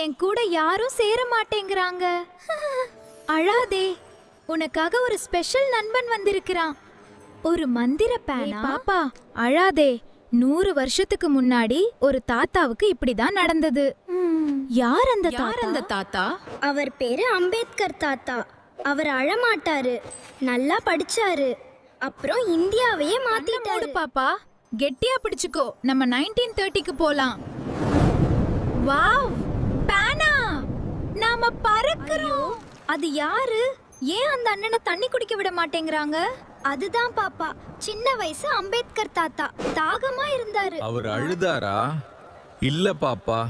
என் கூட யாரும் சேர மாட்டேங்கிறாங்க. அழாதே, உனக்காக ஒரு ஸ்பெஷல் நண்பன் வந்திருக்கிறான். ஒரு மந்திர பேனா. பாப்பா அழாதே. 100 வருஷத்துக்கு முன்னாடி ஒரு தாத்தாவுக்கு இப்படிதான் நடந்தது. யார் அந்த தாத்தா? அவர் பேரு அம்பேத்கர் தாத்தா. அவர் அழமாட்டாரு, நல்லா படிச்சாரு, அப்புறம் இந்தியாவையே மாத்திட்டாரு. பாப்பா கெட்டியா பிடிச்சுக்கோ, நம்ம 1930க்கு போலாம். வாவ், பேனா! நாம பறக்குறோம். அது யாரு? ஏன் அந்த அண்ணனை தண்ணி குடிக்க விட மாட்டேங்கிறாங்க? அதுதான் பாப்பா, சின்ன வயசு அம்பேத்கர் தாத்தா தாகமா இருந்தாரு. அவர் அழுதாரா? இல்ல பாப்பா,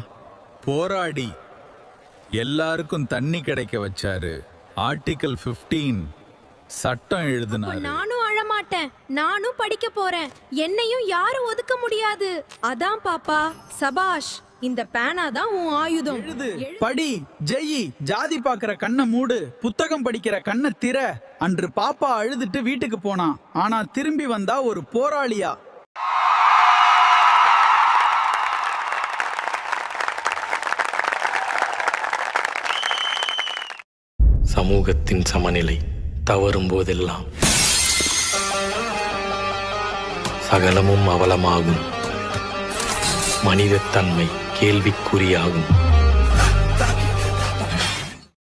போராடி எல்லாருக்கும் தண்ணி கிடைக்க வச்சாரு. ஆர்டிகல் 15 சட்டம் எழுதினாரு. நானும் அழமாட்டேன், நானும் படிக்க போறேன். என்னையும் யாரும் ஒதுக்க முடியாது. அதான் பாப்பா, சபாஷ். இந்த பேனா தான் உன் ஆயுதம். எழுது, படி, ஜெயி. ஜாதி பாக்குற கண்ணை மூடு, புத்தகம் படிக்கிற கண்ணை திற. அன்று பாப்பா அழுதுட்டு வீட்டுக்கு போனான். ஆனா திரும்பி வந்தா ஒரு போராளியா. சமூகத்தின் சமநிலை தவறும் போதெல்லாம் சகலமும் அவலமாகும். மனிதத்தன்மை கேள்விக்குறியாகும்.